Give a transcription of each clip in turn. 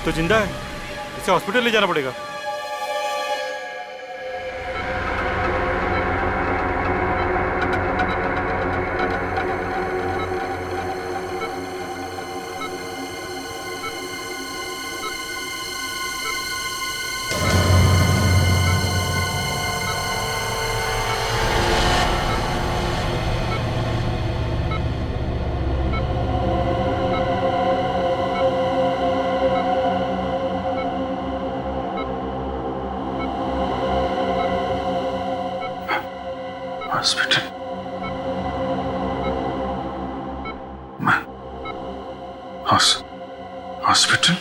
तो जिंदा है, इसे हॉस्पिटल ले जाना पड़ेगा। हॉस्पिटल? मैं हॉस्पिटल?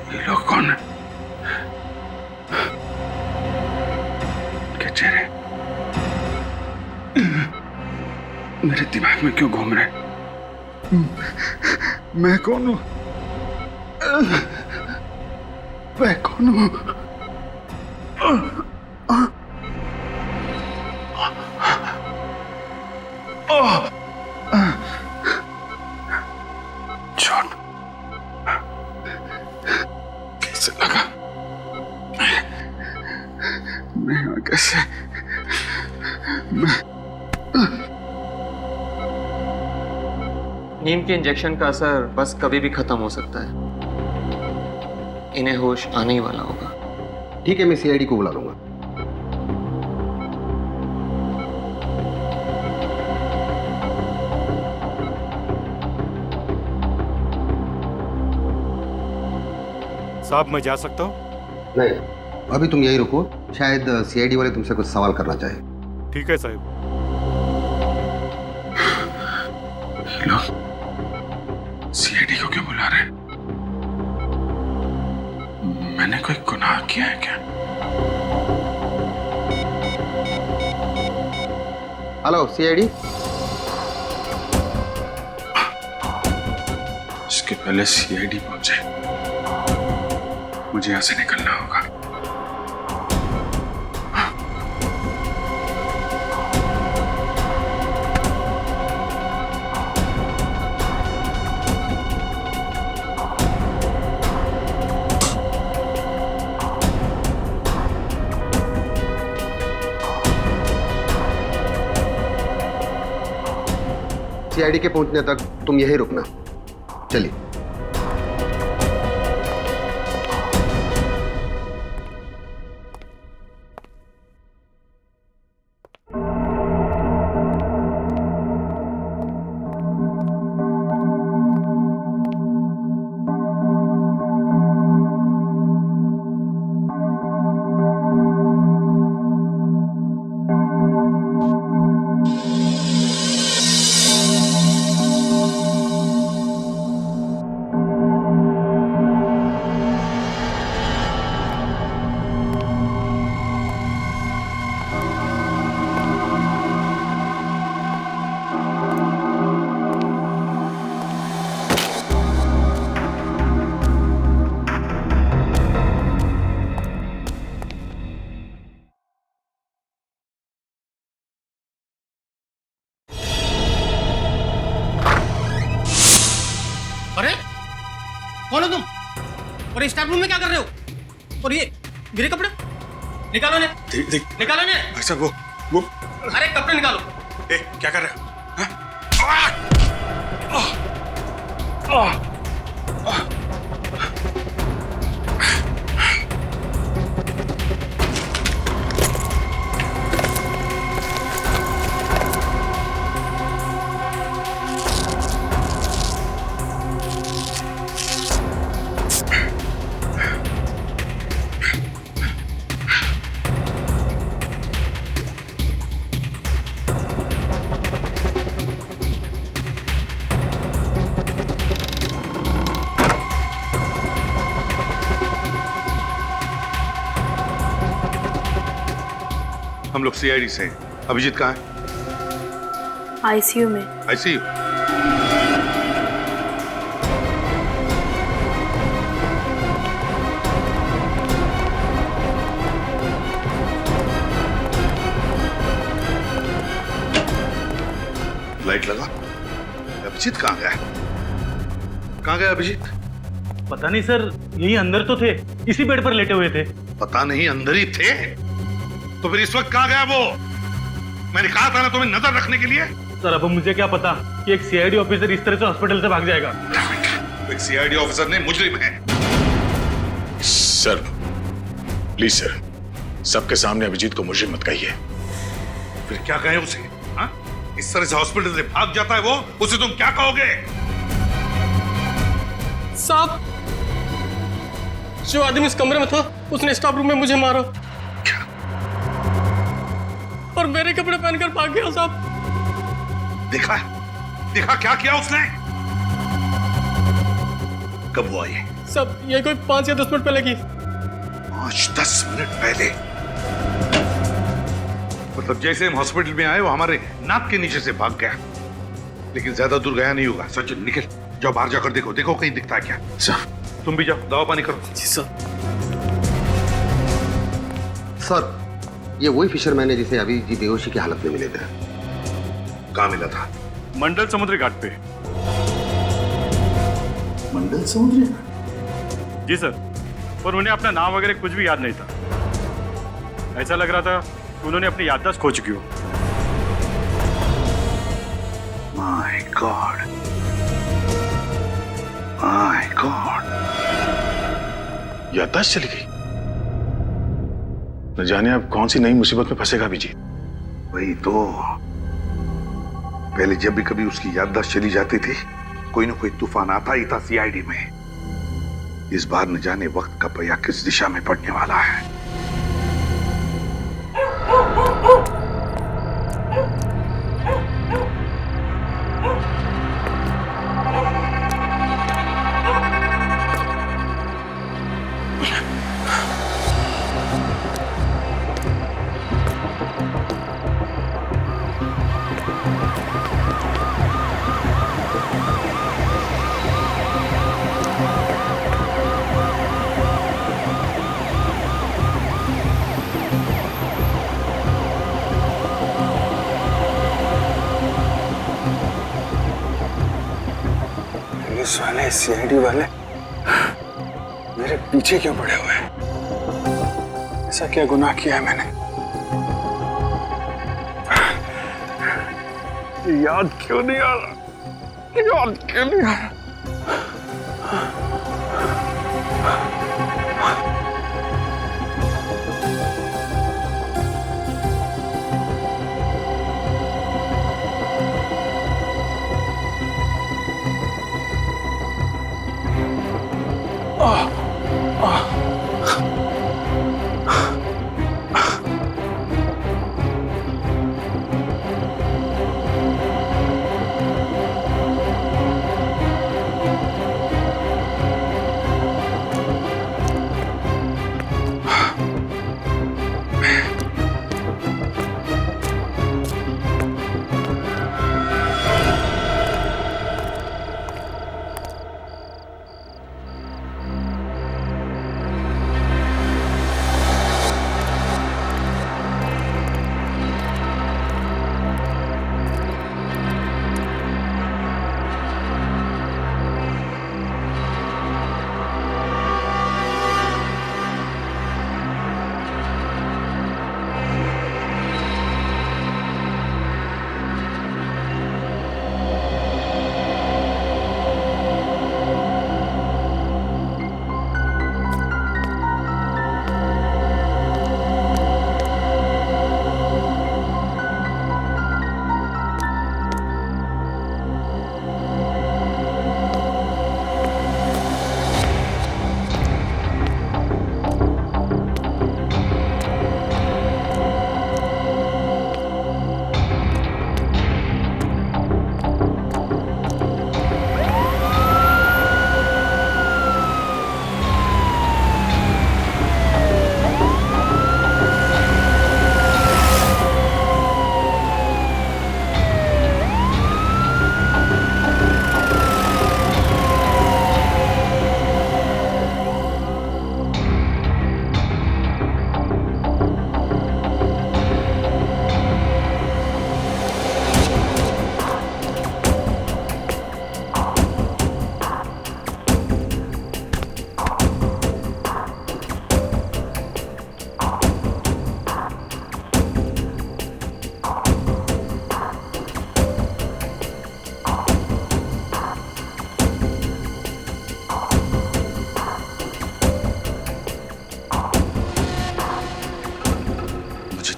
ये लोग कौन है? क्या चेहरे मेरे दिमाग में क्यों घूम रहे? मैं कौन हूं? मैं कौन हूं? चोट कैसे लगा? मैं यहाँ कैसे? नींद के इंजेक्शन का असर बस कभी भी खत्म हो सकता है। इन्हें होश आने ही वाला होगा। ठीक है, मैं सीआईडी को बुला लूंगा। साहब मैं जा सकता हूँ? नहीं, अभी तुम यही रुको, शायद सीआईडी वाले तुमसे कुछ सवाल करना चाहे। ठीक है साहब। लोग सीआईडी को क्यों बुला रहे हैं? मैंने कोई गुनाह किया है क्या? Hello CID. इसके पहले सीआईडी पहुंचे, मुझे यहां से निकलना होगा। सीआईडी के पहुंचने तक तुम यहीं रुकना। चलिए। अरे कौन हो तुम? और इस स्टाफ रूम में क्या कर रहे हो? और ये मेरे कपड़े निकालो ने। देख निकालो ने। भाई साहब, वो अरे कपड़े निकालो। क्या कर रहे हो? हम लोग सीआईडी से हैं। अभिजीत कहाँ है? आईसीयू में। आईसीयू? लाइट लगा। अभिजीत कहाँ गया? कहाँ गया अभिजीत? पता नहीं सर, यही अंदर तो थे, इसी बेड पर लेटे हुए थे। पता नहीं, अंदर ही थे? तो फिर इस वक्त कहाँ गया वो? मैंने कहा था ना तुम्हें नजर रखने के लिए। सर अब मुझे क्या पता कि एक सीआईडी ऑफिसर इस तरह से हॉस्पिटल से भाग जाएगा। एक सीआईडी ऑफिसर ने मुजरिम है। सर प्लीज सर, सबके सामने अभिजीत को मुजरिम मत कहिए। फिर क्या कहें उसे? हाँ? इस तरह से हॉस्पिटल से भाग जाता है वो, उसे तुम क्या कहोगे? साहब, जो आदमी इस कमरे में था उसने स्टाफ रूम में मुझे मारा और मेरे कपड़े पहनकर भाग गया। साहब देखा? देखा क्या किया उसने? कब हुआ ये? सब ये कोई 5 या 10 मिनट पहले की। 5-10 मिनट पहले? मतलब जैसे हम हॉस्पिटल में आए वो हमारे नाक के नीचे से भाग गया, लेकिन ज्यादा दूर गया नहीं होगा। सचिन निकल, जाओ बाहर जाकर देखो, देखो कहीं दिखता है क्या। सर तुम भी जाओ, दवा पानी करो। जी सर। सर ये वही फिशरमैन है जिसे अभी जी बेहोशी की हालत में मिले थे। कहाँ मिला था? मंडल समुद्री घाट पे। मंडल समुद्री? जी सर, पर उन्हें अपना नाम वगैरह कुछ भी याद नहीं था। ऐसा लग रहा था कि उन्होंने अपनी याददाश्त खो चुकी हो। My God, my God. याददाश्त चली गई। न जाने अब कौन सी नई मुसीबत में फंसेगा अभिजीत। वही तो, पहले जब भी कभी उसकी याददाश्त चली जाती थी कोई ना कोई तूफान आता ही था सीआईडी में। इस बार न जाने वक्त का पहिया किस दिशा में पड़ने वाला है। पुलिस वाले, सीआईडी वाले मेरे पीछे क्यों पड़े हुए हैं? ऐसा क्या गुनाह किया है मैंने? याद क्यों नहीं आ रहा? याद क्यों नहीं आ रहा?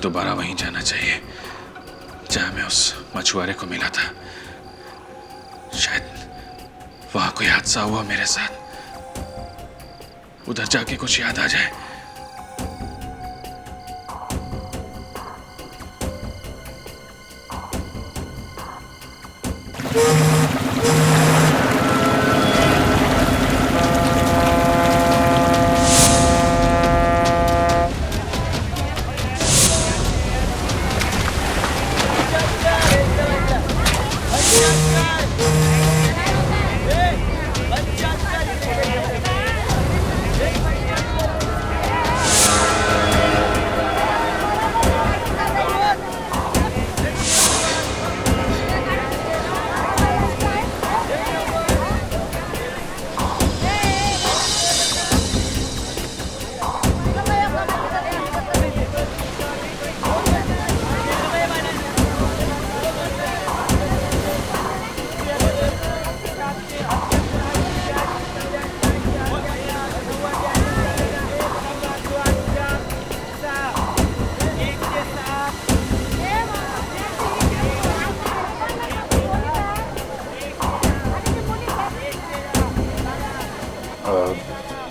दोबारा वहीं जाना चाहिए जहां मैं उस मछुआरे को मिला था। शायद वहां कोई हादसा हुआ मेरे साथ, उधर जाके कुछ याद आ जाए।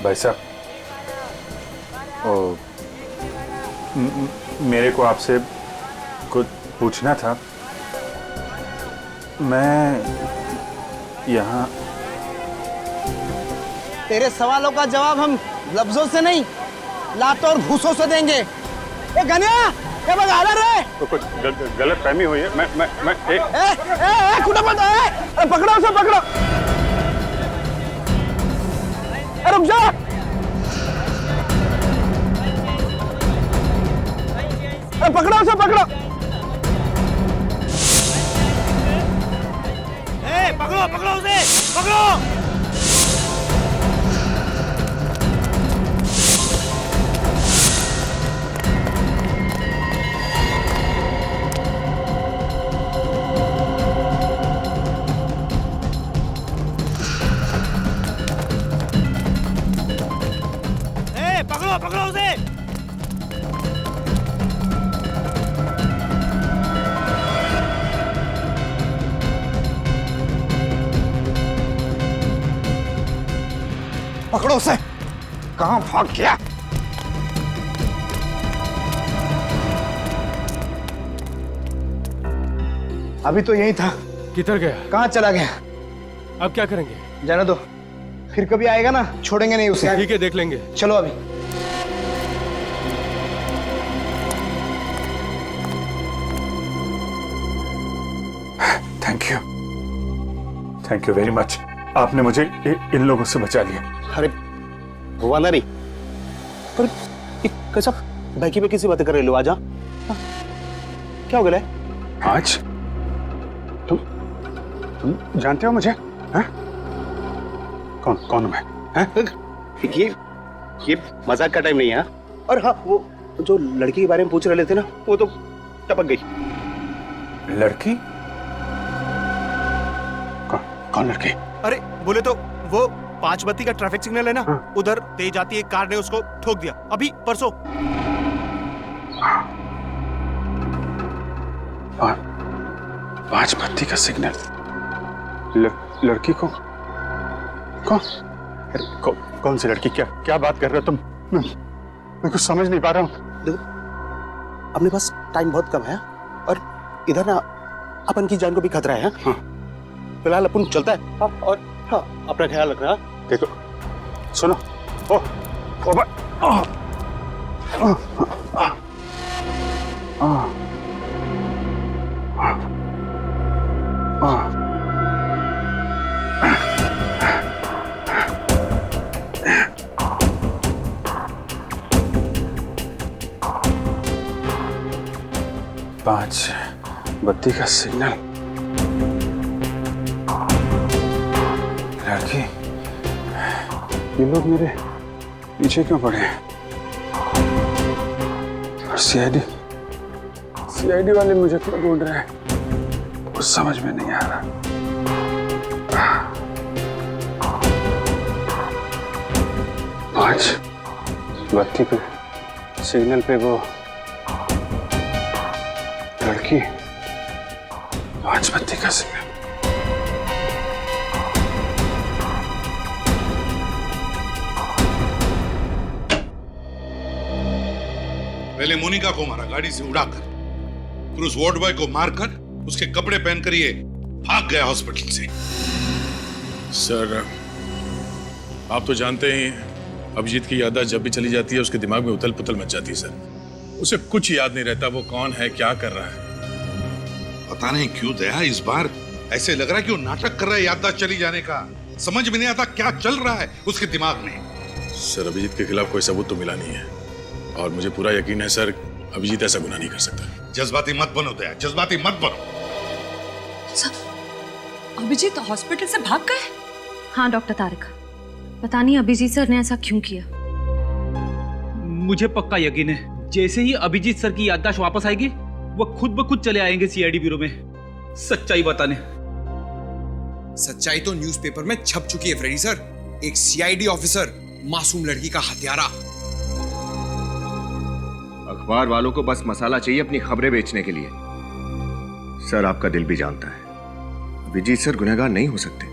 भाई साहब, मेरे को आपसे कुछ पूछना था। मैं यहाँ तेरे सवालों का जवाब हम लफ्जों से नहीं, लातों और घूसों से देंगे। ए गनिया, ये बगा रे। तो कुछ गलत फहमी हुई है। मैं कुटा मत, पकड़ो उसे, पकड़ो। रुक जा। पकड़ो उसे, पकड़ो। पकड़ो पकड़ो उसे, पकड़ो। पकड़ो पकड़ो उसे। पकड़ो उसे। कहां भाग गया? अभी तो यही था। किधर गया? कहां चला गया? अब क्या करेंगे? जाने दो, फिर कभी आएगा ना, छोड़ेंगे नहीं उसे। ठीक है, देख लेंगे। चलो अभी। Thank you very much. आपने मुझे इन लोगों से बचा लिया। अरे हुआ ना नहीं, पर कैसा बैकी पे किसी बातें कर रहे लो? आजा, क्या हो गया? आज तुम जानते हो मुझे? हैं? कौन हूं मैं? हैं? ये मजाक का टाइम नहीं है। और हाँ, वो जो लड़की के बारे में पूछ रहे थे ना, वो तो टपक गई। लड़की? कौन लड़की? अरे बोले तो वो 5 बत्ती का ट्रैफिक सिग्नल है ना, उधर तेज आती एक कार ने उसको ठोक दिया अभी परसों। 5 बत्ती का सिग्नल? लड़की को कौन सी लड़की? क्या बात कर रहे हो तुम? मैं कुछ समझ नहीं पा रहा हूँ। देखो, अपने पास टाइम बहुत कम है और इधर ना अपन की जान को भी खतरा है। हाँ। फिलहाल अपन चलता है। हाँ, और हाँ, अपना ख्याल रखना। देखो, सुनो। पांच बत्ती का सिग्नल। लड़की, ये लोग मेरे पीछे क्यों पड़े हैं? और सीआईडी वाले मुझे क्यों ढूंढ रहे हैं? कुछ समझ में नहीं आ रहा। पांच बत्ती पे सिग्नल पे वो लड़की 5 बत्ती का सिग्नल। पहले मोनिका को मारा गाड़ी से उड़ाकर, फिर उस वार्ड बॉय को मारकर उसके कपड़े पहनकर ये भाग गया हॉस्पिटल से। सर, आप तो जानते ही अभिजीत की याददाश्त जब भी चली जाती है उसके दिमाग में उथल पुथल मच जाती है सर। उसे कुछ याद नहीं रहता वो कौन है, क्या कर रहा है। पता नहीं क्यों दया इस बार ऐसे लग रहा है कि वो नाटक कर रहा है याददाश्त चली जाने का। समझ में नहीं आता क्या चल रहा है उसके दिमाग में। सर, अभिजीत के खिलाफ कोई सबूत तो मिला नहीं है और मुझे पूरा यकीन है सर अभिजीत ऐसा गुनाह नहीं कर सकता। जज्बाती मत बनो दया, जज्बाती मत बनो। अभिजीत हॉस्पिटल से भाग गए? हाँ डॉक्टर तारिक, पता नहीं अभिजीत सर ने ऐसा क्यों किया। मुझे पक्का यकीन है जैसे ही अभिजीत सर की याददाश्त वापस आएगी वो खुद ब खुद चले आएंगे सीआईडी ब्यूरो में सच्चाई बताने। सच्चाई तो न्यूज़पेपर में छप चुकी है फ्रेडी सर। एक सीआईडी ऑफिसर मासूम लड़की का हत्यारा। अखबार वालों को बस मसाला चाहिए अपनी खबरें बेचने के लिए। सर, आपका दिल भी जानता है अभिजीत सर गुनहगार नहीं हो सकते।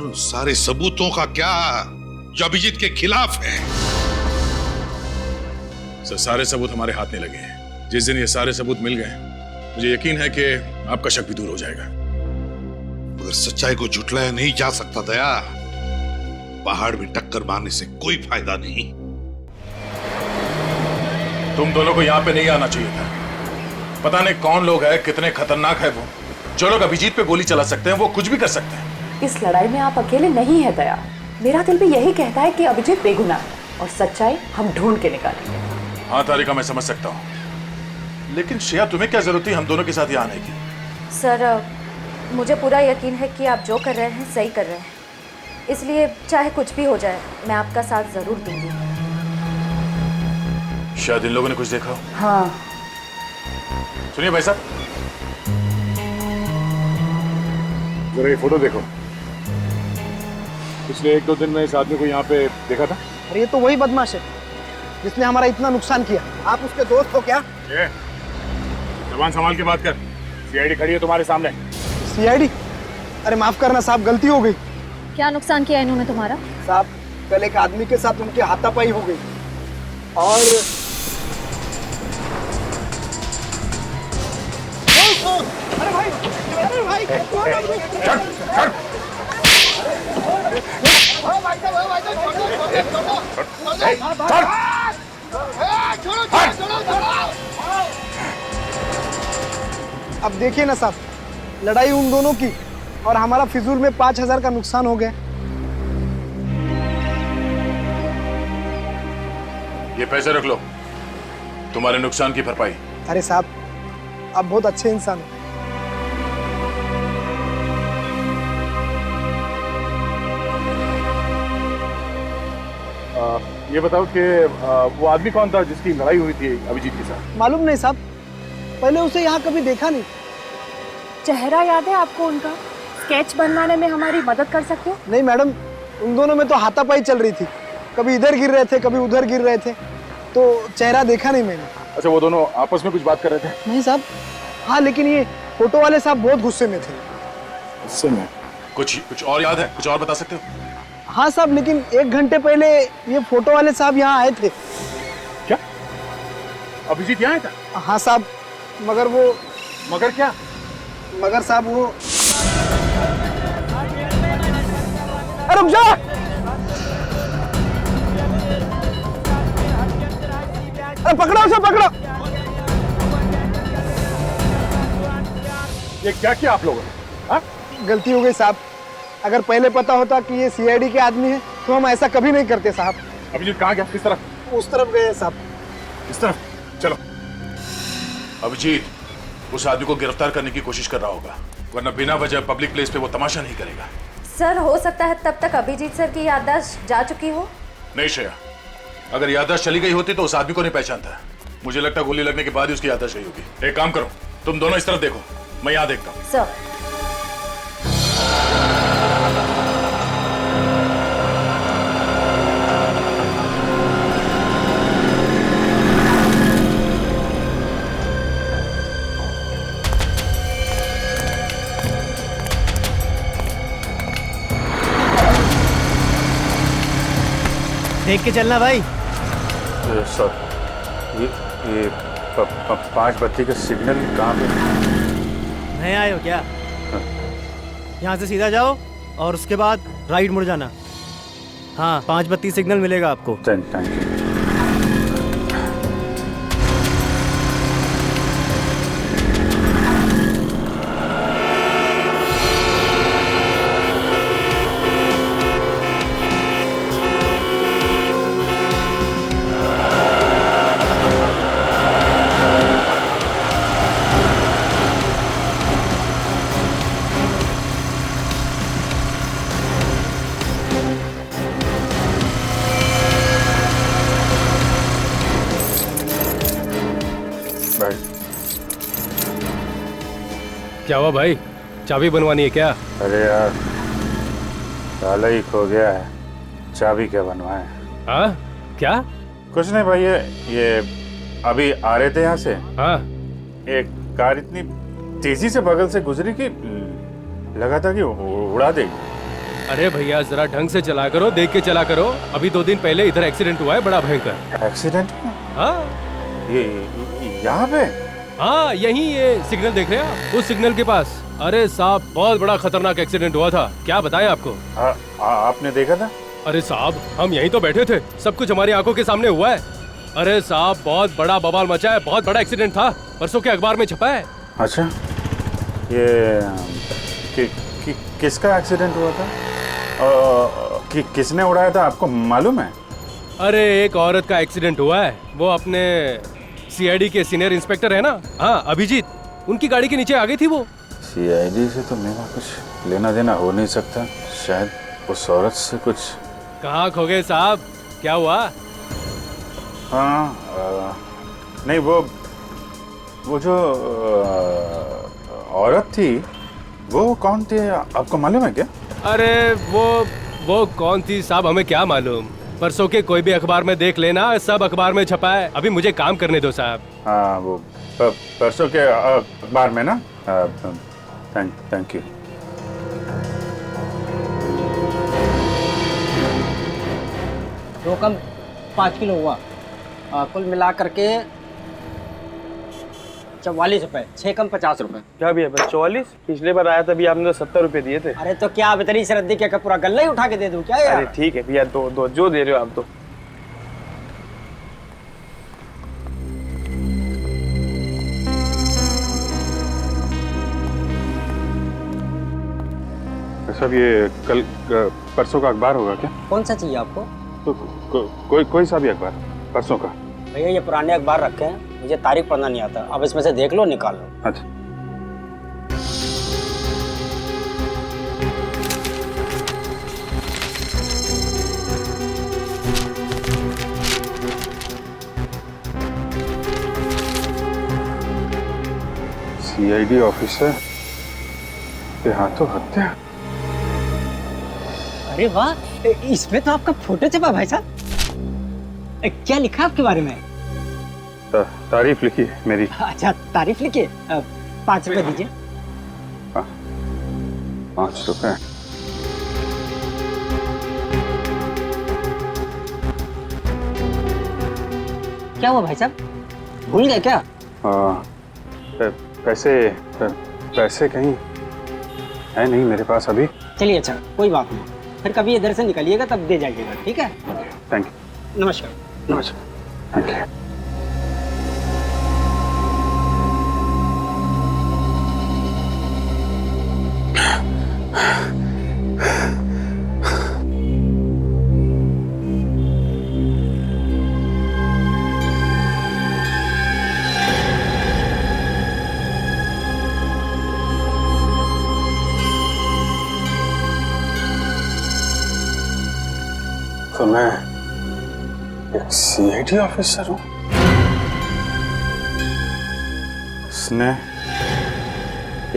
उन सारे सबूतों का क्या जो अभिजीत के खिलाफ है? सर, सारे सबूत हमारे हाथ में लगे हैं। जिस दिन ये सारे सबूत मिल गए मुझे यकीन है कि आपका शक भी दूर हो जाएगा। मगर सच्चाई को झुटलाया नहीं जा सकता दया। पहाड़ में टक्कर मारने से कोई फायदा नहीं। तुम दोनों को यहाँ पे नहीं आना चाहिए था। पता नहीं कौन लोग हैं, कितने खतरनाक है वो। जो लोग अभिजीत पे गोली चला सकते हैं वो कुछ भी कर सकते हैं। इस लड़ाई में आप अकेले नहीं है दया। मेरा दिल भी यही कहता है कि अभिजीत बेगुनाह है और सच्चाई हम ढूंढ के निकालेंगे। हाँ तारिका, मैं समझ सकता हूँ, लेकिन श्रेया तुम्हें क्या जरूरत थी हम दोनों के साथ यहाँ आने की? सर, मुझे पूरा यकीन है कि आप जो कर रहे हैं सही कर रहे हैं, इसलिए चाहे कुछ भी हो जाए मैं आपका साथ जरूर दूंगी। शायद इन लोगों ने कुछ देखा हो। हाँ। सुनिए भाई साहब, जरा ये फोटो देखो। पिछले 1-2 दिन में इस आदमी को यहाँ पे देखा था। अरे ये तो वही बदमाश है जिसने हमारा इतना नुकसान किया। आप उसके दोस्त हो क्या? जबान संभाल के बात कर। सीआईडी खड़ी है तुम्हारे सामने। सीआईडी? अरे माफ करना साहब, गलती हो गई। क्या नुकसान किया इन्होंने तुम्हारा? साहब, कल एक आदमी के साथ उनकी हाथापाई हो गई और अरे भाई, अरे भाई, अब देखिए ना साहब, लड़ाई उन दोनों की और हमारा फिजूल में 5,000 का नुकसान हो गया। ये पैसे रख लो, तुम्हारे नुकसान की भरपाई। अरे साहब, आप बहुत अच्छे इंसान हो। ये बताओ कि वो आदमी कौन था जिसकी लड़ाई हुई थी अभिजीत के साथ? मालूम नहीं साहब, पहले उसे यहाँ कभी देखा नहीं। चेहरा याद है आपको उनका? स्केच बनवाने में हमारी मदद कर सकते हो? नहीं मैडम, उन दोनों में तो हाथापाई चल रही थी। कभी इधर गिर रहे थे, कभी उधर गिर रहे थे, तो चेहरा देखा नहीं मैंने। अच्छा, वो दोनों आपस में कुछ बात कर रहे थे? नहीं साहब। हाँ, लेकिन ये फोटो वाले साहब बहुत गुस्से में थे। गुस्से में? कुछ और याद है? कुछ और बता सकते हो? हाँ साहब, लेकिन 1 घंटे पहले ये फोटो वाले साहब यहाँ आए थे। क्या अभिजीत यहाँ आया था? हाँ साहब, मगर वो। मगर क्या? मगर साहब वो। अरे रुक जा! अरे पकड़ो उसे, पकड़ो! ये क्या किया आप लोगों ने? हाँ? गलती हो गई साहब। अगर पहले पता होता कि ये सीआईडी के आदमी है तो हम ऐसा कभी नहीं करते साहब। अभिजीत कहाँ गया? किस तरफ? उस तरफ गए साहब। किस तरफ? चलो। अभिजीत उस आदमी को गिरफ्तार करने की कोशिश कर रहा होगा, वरना बिना वजह पब्लिक प्लेस पे वो तमाशा नहीं करेगा। सर, हो सकता है तब तक अभिजीत सर की याददाश्त जा चुकी हो। नहीं श्रेया, अगर याददाश्त चली गई होती तो उस आदमी को नहीं पहचानता। मुझे लगता है गोली लगने के बाद ही उसकी याददाश्त गई होगी। एक काम करो, तुम दोनों इस तरफ देखो, मैं यहाँ देखता हूँ। सर। देख के चलना भाई। सर ये 5 बत्ती का सिग्नल कहाँ पे? नए आए हो क्या? यहाँ से सीधा जाओ और उसके बाद राइट मुड़ जाना। हाँ 5 बत्ती सिग्नल मिलेगा आपको। Thank you. क्या हुआ भाई, चाबी बनवानी है क्या? अरे यार ताला ही खो गया है, चाबी क्या बनवाए? हाँ क्या? कुछ नहीं भाई, ये अभी आ रहे थे यहाँ से। हाँ एक कार इतनी तेजी से बगल से गुजरी कि लगा था कि उड़ा देगी। अरे भैया जरा ढंग से चला करो, देख के चला करो। अभी 2 दिन पहले इधर एक्सीडेंट हुआ है बड़ा भयंकर। एक्सीडेंट? हाँ ये यहाँ पे? हाँ यही ये सिग्नल देख रहे हैं उस सिग्नल के पास। अरे साहब बहुत बड़ा खतरनाक एक्सीडेंट हुआ था, क्या बताएं आपको। आपने देखा था? अरे साहब हम यहीं तो बैठे थे, सब कुछ हमारी आंखों के सामने हुआ है। अरे साहब बहुत बड़ा बवाल मचा है, बहुत बड़ा एक्सीडेंट था, परसों के अखबार में छपा है। अच्छा ये किसका एक्सीडेंट हुआ था? किसने उड़ाया था आपको मालूम है? अरे एक औरत का एक्सीडेंट हुआ है, वो अपने सीआईडी के सीनियर इंस्पेक्टर है ना, हाँ अभिजीत, उनकी गाड़ी के नीचे आ गई थी वो। सीआईडी से तो मेरा कुछ लेना देना हो नहीं सकता, शायद उस औरत से कुछ। कहाँ खो गए साहब, क्या हुआ? हाँ नहीं वो जो औरत थी वो कौन थी आपको मालूम है क्या? अरे वो कौन थी साहब, हमें क्या मालूम, परसों के कोई भी अखबार में देख लेना, सब अखबार में छपा है। अभी मुझे काम करने दो साहब। हाँ वो परसों के अखबार में ना। Thank you. दो कम 5 किलो हुआ, कुल मिला करके 44 रुपए, 6 कम 50 रुपए। क्या भी है 44? पिछले बार आया था भी आपने तो 70 रुपए दिए थे। अरे तो क्या आप इतनी सरदी क्या पूरा गल्ला ही उठा के दे दूं क्या यार? अरे ठीक है भैया, दो जो दे रहे हो आप तो। सब ये कल परसों का अखबार होगा क्या? कौन सा चाहिए आपको? तो कोई सा भी अखबार परसों का। भैया ये पुराने अखबार रखे हैं, मुझे तारीख पढ़ना नहीं आता, अब इसमें से देख लो निकाल लो। अच्छा सीआईडी ऑफिसर के हाथों हत्या। अरे वाह, इसमें तो आपका फोटो छपा भाई साहब। क्या लिखा आपके बारे में? तारीफ लिखी है मेरी। अच्छा तारीफ लिखी, 5 रुपए दीजिए। 5 रुपए? क्या हुआ भाई साहब, भूल गए क्या? पैसे कहीं है नहीं मेरे पास अभी। चलिए अच्छा कोई बात नहीं, फिर कभी इधर से निकलिएगा तब दे जाइएगा, ठीक है? Thank you. नमस्कार। नमस्कार। Thank you. तो मैं एक सीआईडी ऑफिसर हूँ। उसने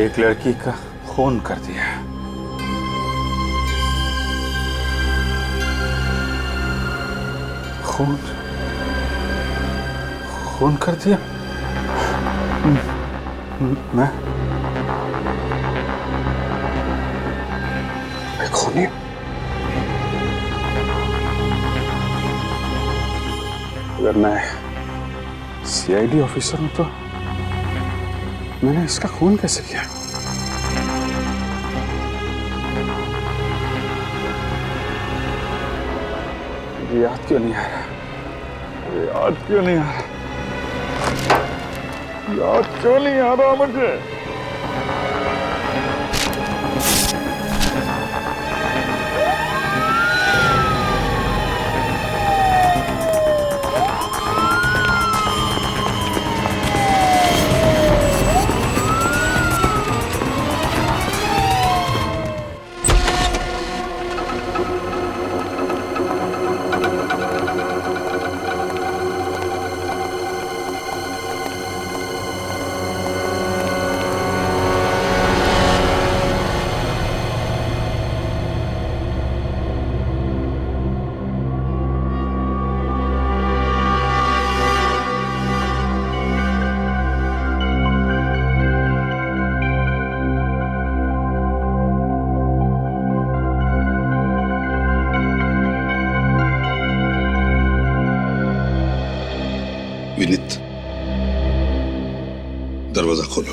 एक लड़की का खून कर दिया। खून कर दिया? मैं खूनी? अगर मैं सीआईडी ऑफिसर हूं तो मैंने इसका खून कैसे किया? मुझे याद क्यों नहीं आ रहा? मुझे याद क्यों नहीं आ रहा? याद क्यों नहीं आ रहा मुझे? विनीत, दरवाजा खोलो।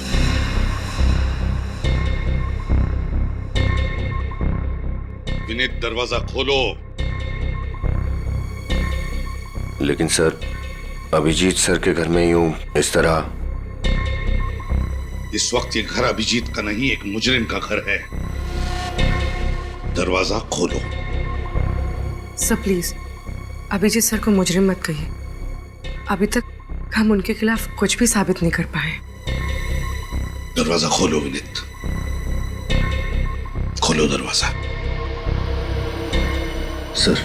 विनीत, दरवाजा खोलो। लेकिन सर, अभिजीत सर के घर में यूं इस तरह? इस वक्त ये घर अभिजीत का नहीं, एक मुजरिम का घर है। दरवाजा खोलो। सर प्लीज, अभिजीत सर को मुजरिम मत कहिए। अभी तक हम उनके खिलाफ कुछ भी साबित नहीं कर पाए। दरवाजा खोलो विनीत, खोलो दरवाजा। सर,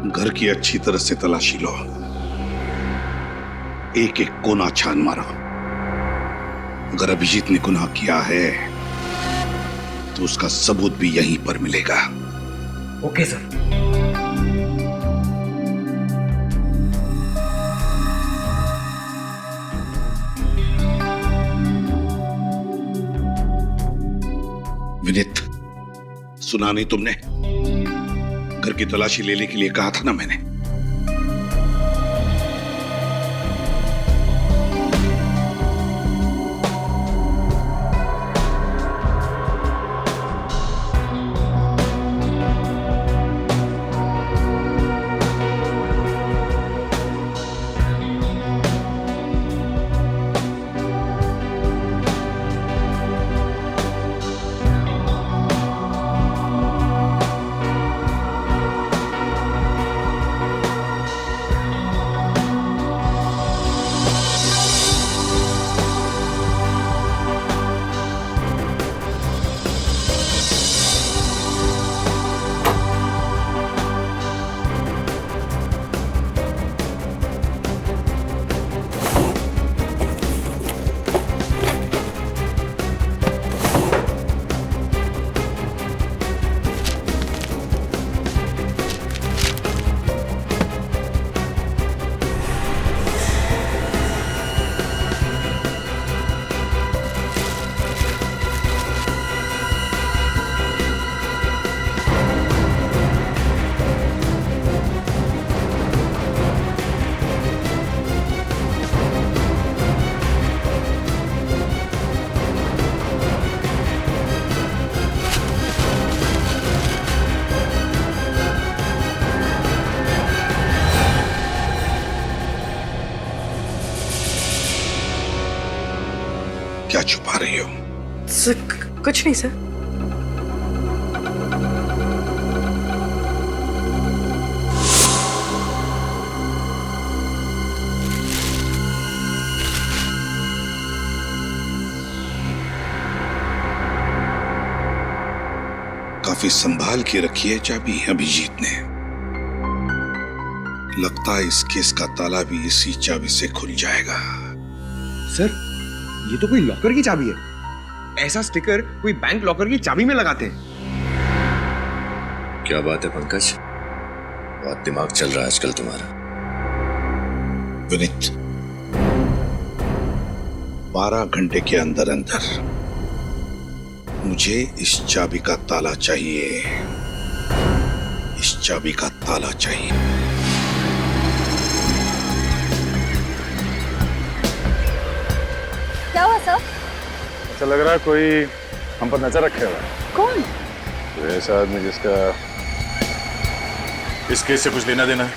घर की अच्छी तरह से तलाशी लो, एक एक कोना छान मारो। अगर अभिजीत ने गुनाह किया है तो उसका सबूत भी यहीं पर मिलेगा। Okay sir. विनीत, सुना नहीं तुमने? घर की तलाशी लेने के लिए कहा था ना मैंने। क्या छुपा रही हो? सर कुछ नहीं सर। काफी संभाल के रखी है चाबी अभिजीत ने। लगता है इस केस का ताला भी इसी चाबी से खुल जाएगा। सर, ये तो कोई लॉकर की चाबी है। ऐसा स्टिकर कोई बैंक लॉकर की चाबी में लगाते हैं। क्या बात है पंकज, बहुत दिमाग चल रहा है आजकल तुम्हारा। विनीत, 12 घंटे के अंदर अंदर मुझे इस चाबी का ताला चाहिए, इस चाबी का ताला चाहिए। क्या हुआ सर? ऐसा लग रहा है कोई हम पर नजर रखे हुआ है। कौन? तो ऐसा आदमी जिसका इस केस से कुछ लेना देना है।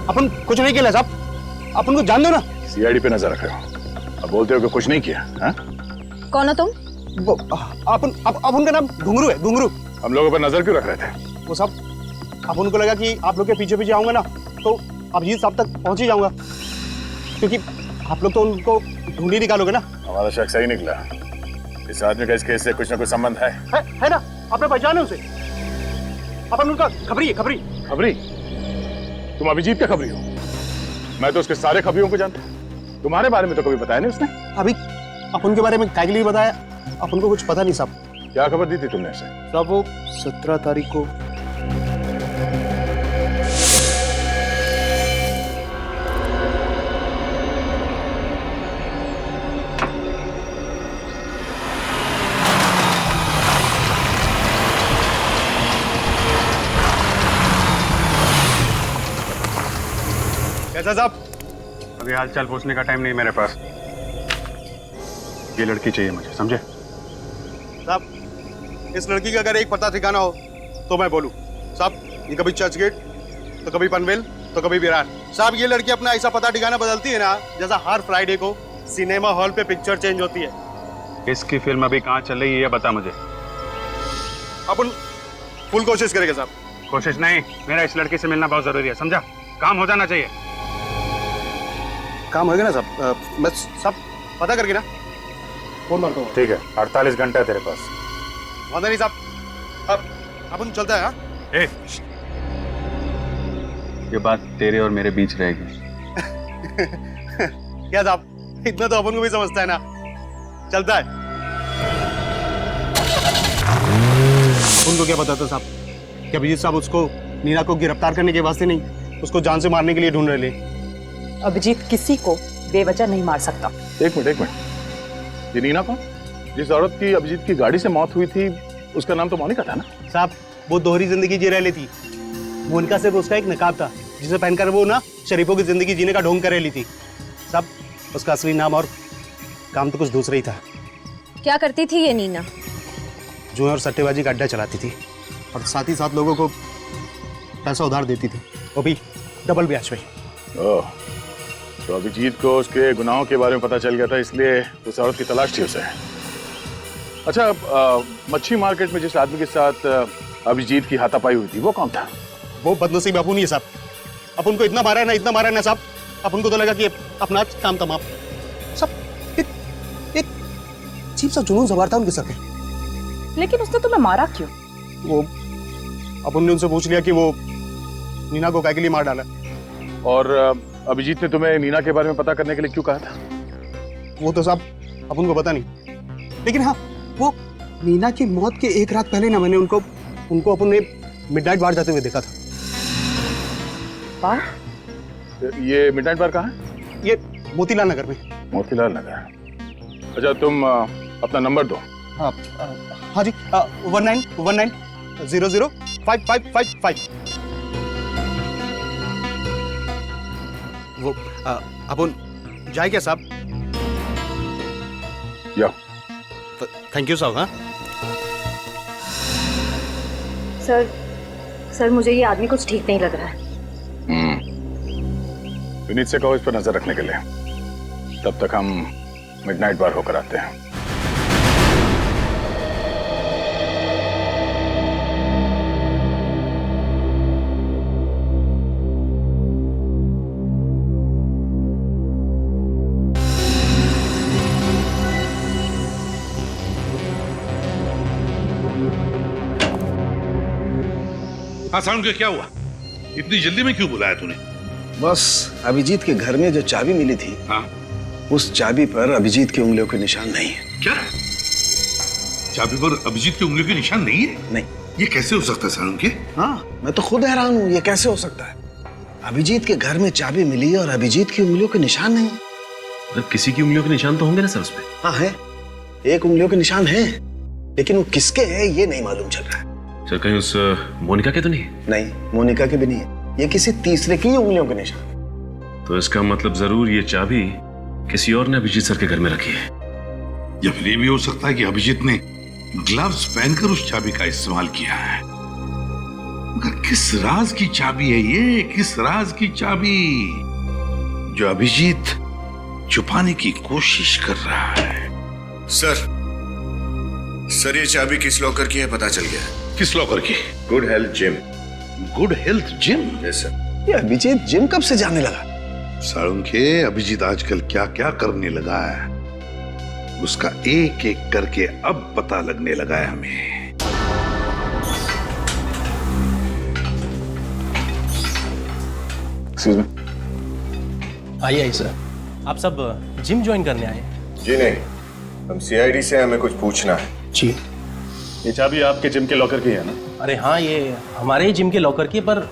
अपन कुछ नहीं किया साहब, अपन को जान दो ना। सीआईडी पे नजर रखे हो, अब बोलते हो कि कुछ नहीं किया। हाँ? कौन हो तुम? अपन का नाम घुंगरू है, घुंगरू। हम लोगों पर नजर क्यों रख रहे थे? वो साहब अपन को लगा कि आप लोग के पीछे पीछे आऊंगा ना तो अभिजीत साहब तक पहुंच ही जाऊंगा, क्योंकि आप लोग तो उनको ढूंढ ही निकालोगे ना। हमारा शक सही निकला, इस आदमी का इस केस से कुछ ना कुछ संबंध है ना? आपने पहचाना उसे? अपन उनका खबरी है, खबरी। खबरी? तुम अभिजीत का खबरी हो? मैं तो उसके सारे खबरियों को जानता हूं, तुम्हारे बारे में तो कभी बताया नहीं उसने। अभी अपन के बारे में क्या के लिए बताया? अपन को कुछ पता नहीं साहब। क्या खबर दी थी तुमने उसे? साहब वो 17 तारीख को कैसा साहब? अभी हालचाल पूछने का टाइम नहीं मेरे पास, ये लड़की चाहिए मुझे, समझे? साहब इस लड़की का अगर एक पता ठिकाना हो तो मैं बोलूं साहब, ये कभी चर्च गेट तो कभी पनवेल तो कभी विरार। साहब ये लड़की अपना ऐसा पता ठिकाना बदलती है ना जैसा हर फ्राइडे को सिनेमा हॉल पे पिक्चर चेंज होती है। इसकी फिल्म अभी कहाँ चल रही है ये बता मुझे। अपन फुल कोशिश करेंगे साहब। कोशिश नहीं, मेरा इस लड़की से मिलना बहुत जरूरी है, समझा? काम हो जाना चाहिए। काम होगा ना साहब? मैं सब पता करके ना फोन मारता हूँ। ठीक है, 48 घंटा है तेरे पास। वादा नहीं साहब, अब अपन चलता है। हाँ ये बात तेरे और मेरे बीच रहेगी। क्या साहब, इतना तो अपन को भी समझता है ना। चलता है। उनको क्या पता था साहब कि अभिजीत साहब उसको नीना को गिरफ्तार करने के वास्ते नहीं, उसको जान से मारने के लिए ढूंढ रहे थे। अभिजीत किसी को बेवजह नहीं मार सकता। एक मिनट, ये नीना कौन? जिस औरत की अभिजीत की गाड़ी से मौत हुई थी उसका नाम तो मोनिका था ना? साहब वो दोहरी जिंदगी जी रह लेती, वो उनका सिर्फ उसका एक नकाब था जिसे पहनकर वो ना शरीफों की जिंदगी जीने का ढोंग कर रही थी। साहब उसका असली नाम और काम तो कुछ दूसरा ही था। क्या करती थी ये नीना? जुए और सट्टेबाजी का अड्डा चलाती थी और साथ ही साथ लोगों को पैसा उधार देती थी, वो भी डबल ब्याज पे। ओह, तो अभिजीत को उसके गुनाहों के बारे में पता चल गया था, इसलिए उस औरत की तलाश थी उसे। अच्छा, मच्छी मार्केट में जिस आदमी के साथ अभिजीत की हाथापाई हुई थी वो कौन था? वो बदनसीब अपन ही है साहब। अपन को इतना मारा है ना, इतना मारा है ना साहब, अपन को तो लगा कि अपना काम तमाम। सब एक अजीब सा जुनून सवार था उनके सर पे। लेकिन उसने तुम्हें मारा क्यों? वो अपन ने उनसे पूछ लिया कि वो नीना को काय के लिए मार डाला। और अभिजीत ने तुम्हें नीना के बारे में पता करने के लिए क्यों कहा था? वो तो साहब अपन को पता नहीं, लेकिन हाँ वो नीना की मौत के एक रात पहले ना मैंने उनको अपन ने मिडनाइट बार जाते हुए देखा था। बार? ये मिडनाइट बार कहाँ है? ये मोतीलाल नगर में। मोतीलाल नगर। अच्छा, तुम अपना नंबर दो। हाँ जी, 1919005555। वो अपन जाए क्या साहब? या थैंक यू साहब। हाँ सर मुझे ये आदमी कुछ ठीक नहीं लग रहा है। विनीत से कहो इस पर नजर रखने के लिए, तब तक हम मिडनाइट बार होकर आते हैं। हाँ साउंड क्या हुआ? इतनी जल्दी में क्यों बुलाया तूने? बस अभिजीत के घर में जो चाबी मिली थी, हाँ, उस चाबी पर अभिजीत की उंगलियों के निशान नहीं है। क्या? चाबी पर अभिजीत की उंगलियों के निशान नहीं है? नहीं। ये कैसे हो सकता है साउंड के? हाँ, मैं तो खुद हैरान हूँ, ये कैसे हो सकता है? अभिजीत के घर में चाबी मिली और अभिजीत की उंगलियों के निशान नहीं। मतलब किसी की उंगलियों के निशान तो होंगे ना सर उसमें? हाँ है, एक उंगलियों के निशान है, लेकिन वो किसके हैं ये नहीं मालूम चल रहा है। सर कहीं उस मोनिका के तो नहीं? नहीं, मोनिका के भी नहीं है, ये किसी तीसरे की उंगलियों के निशान। तो इसका मतलब जरूर ये चाबी किसी और ने अभिजीत सर के घर में रखी है। या फिर ये भी हो सकता है कि अभिजीत ने ग्लव्स पहनकर उस चाबी का इस्तेमाल किया है। मगर किस राज की चाबी है ये? किस राज की चाबी जो अभिजीत छुपाने की कोशिश कर रहा है? सर ये चाबी किस लॉकर की है पता चल गया। किस लॉकर की? Good health gym. Good health gym? Yes sir. ये अभिजीत जिम कब से जाने लगा? साळुंखे, अभिजीत आजकल क्या क्या करने लगा है, उसका एक एक करके अब पता लगने लगा है हमें। आइए सर। आप सब जिम ज्वाइन करने आए? जी नहीं, हम सीआईडी से, हमें कुछ पूछना है। जी। ये चाबी आपके जिम के लॉकर की है ना? अरे हाँ, ये हमारे ही जिम के लॉकर की है, पर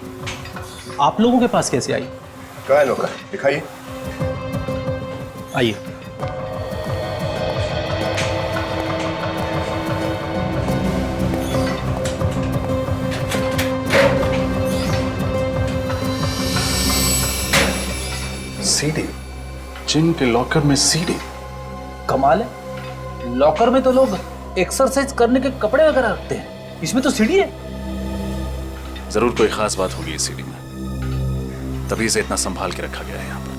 आप लोगों के पास कैसे आई? कहाँ है लॉकर? दिखाइए। आइए। सीडी? जिम के लॉकर में सीडी? कमाल है, लॉकर में तो लोग एक्सरसाइज करने के कपड़े वगैरह रखते हैं, इसमें तो सीडी है। जरूर कोई खास बात होगी इस सीडी में, तभी इसे इतना संभाल के रखा गया है यहाँ पर।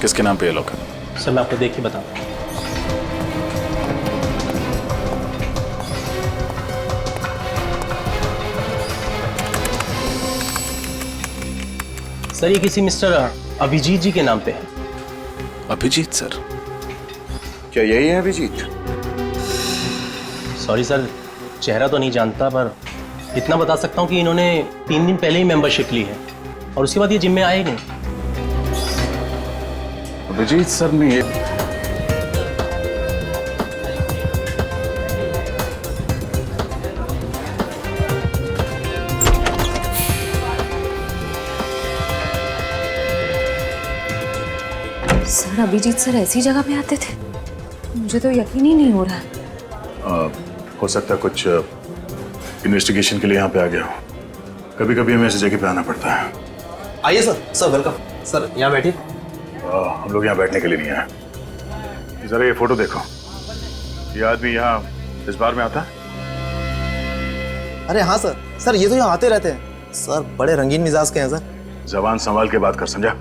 किसके नाम पे है लॉकर? सर मैं आपको देख के बताऊं। सर ये किसी मिस्टर अभिजीत जी के नाम पे है। अभिजीत सर? क्या यही है अभिजीत? सॉरी सर, चेहरा तो नहीं जानता, पर इतना बता सकता हूँ कि इन्होंने 3 दिन पहले ही मेंबरशिप ली है और उसके बाद ये जिम में आए नहीं। अभिजीत सर ने ये सर अभिजीत सर ऐसी जगह पे आते थे? मुझे तो यकीन ही नहीं हो रहा। हो सकता है कुछ इन्वेस्टिगेशन के लिए यहाँ पे आ गया हूँ। कभी कभी हमें ऐसी जगह पे आना पड़ता है। आइए सर। Sir welcome. सर यहाँ बैठिए। हम लोग यहाँ बैठने के लिए नहीं आए। जरा ये फोटो देखो, ये आदमी यहाँ इस बार में आता है? अरे हाँ सर, सर ये तो यहाँ आते रहते हैं सर, बड़े रंगीन मिजाज के हैं सर। जबान संभाल के बात कर, समझा?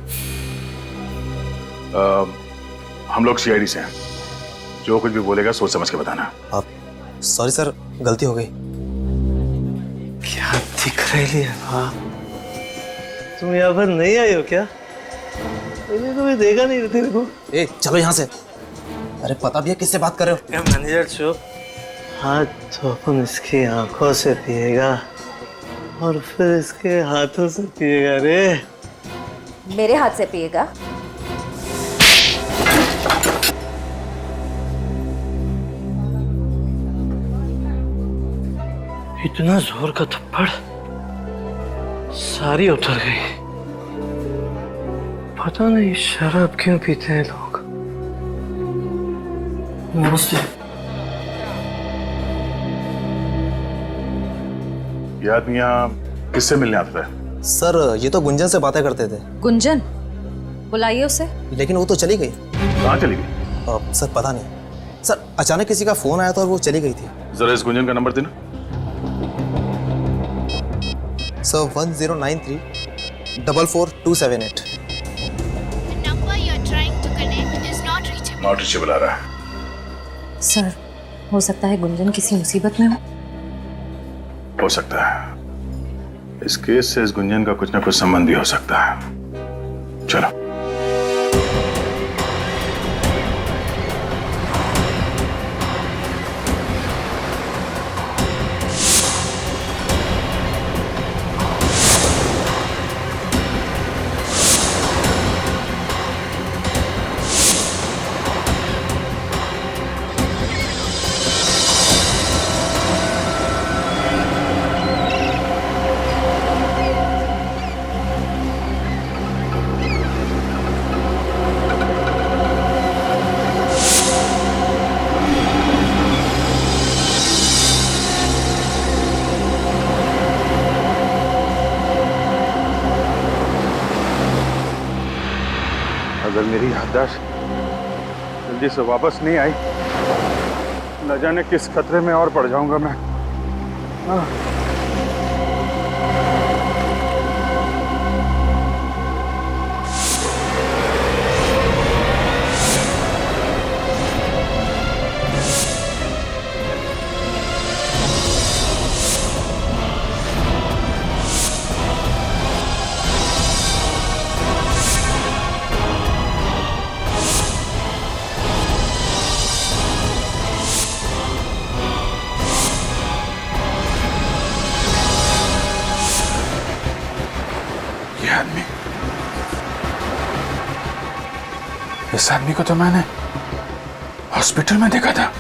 हम लोग सीआईडी से हैं, जो कुछ भी बोलेगा सोच समझ के बताना। आप सॉरी सर, गलती हो गई। क्या दिख रही है? हाँ तुम यहाँ पर नहीं आई हो क्या? मैंने तुम्हें देखा नहीं तेरे को। ए चलो यहाँ से। अरे पता भी है किससे बात कर रहे हो? मैनेजर चुप। हाँ तो अपन इसकी आंखों से पिएगा और फिर इसके हाथों से पिएगा रे। मेरे हाथ से पिएगा? इतना जोर का थप्पड़, सारी उतर गई। पता नहीं शराब क्यों पीते हैं लोग। नमस्ते। ये आदमी यहाँ किससे मिलने आता है? सर ये तो गुंजन से बातें करते थे। गुंजन? बुलाइए उसे। लेकिन वो तो चली गई। कहाँ चली गई? सर पता नहीं सर, अचानक किसी का फोन आया था और वो चली गई थी। जरा इस गुंजन का नंबर देना। सर 1093 44278। नॉट रीचेबल आ रहा है। सर हो सकता है गुंजन किसी मुसीबत में हो सकता है। इस केस से इस गुंजन का कुछ ना कुछ संबंध भी हो सकता है। चलो। याददाश्त जल्दी से वापस नहीं आई, न जाने किस खतरे में और पड़ जाऊंगा मैं। इस आदमी को तो मैंने हॉस्पिटल में देखा था।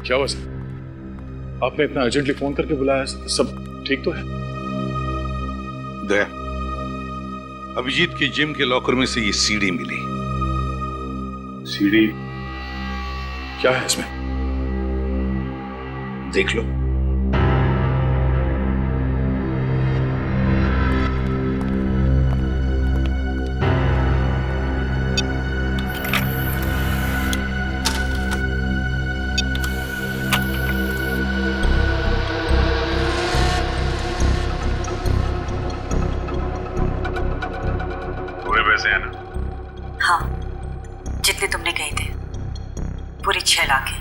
क्या हुआ सर? आपने इतना अर्जेंटली फोन करके बुलाया, सब ठीक तो है? दया, अभिजीत के जिम के लॉकर में से ये सीडी मिली। सीडी? क्या है इसमें? देख लो। हाँ, जितने तुमने कहे थे, पूरे 6 लाख है।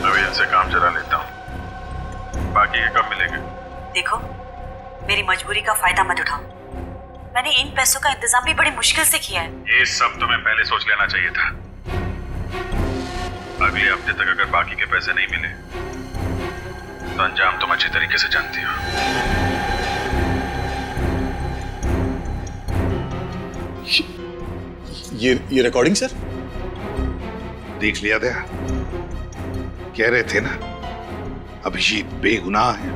अभी इनसे काम चला लेता हूँ, बाकी के कब मिलेंगे? देखो, मेरी मजबूरी का फायदा मत उठाओ। मैंने इन पैसों का इंतजाम भी बड़ी मुश्किल से किया है। ये सब तुम्हें पहले सोच लेना चाहिए था। अगले हफ्ते तक अगर बाकी के पैसे नहीं मिले तो अंजाम तुम अच्छी तरीके से जानती हो। ये रिकॉर्डिंग सर? देख लिया दया, कह रहे थे ना अभिजीत बेगुनाह है।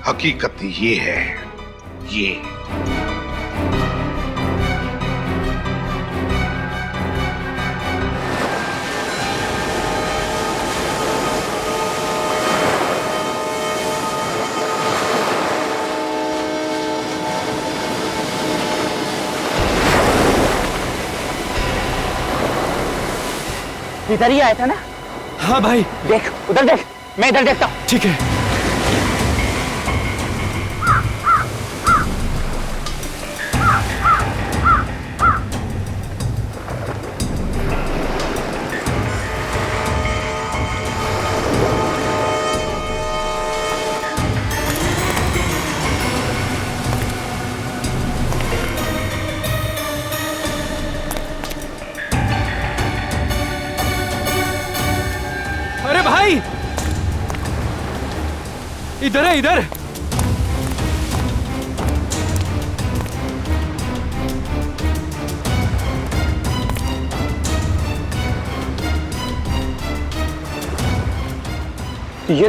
हकीकत ये है, ये इधर ही आया था ना? हाँ भाई। देख उधर देख, मैं इधर देखता हूँ। ठीक है। अरे भाई, इधर है, इधर। ये तो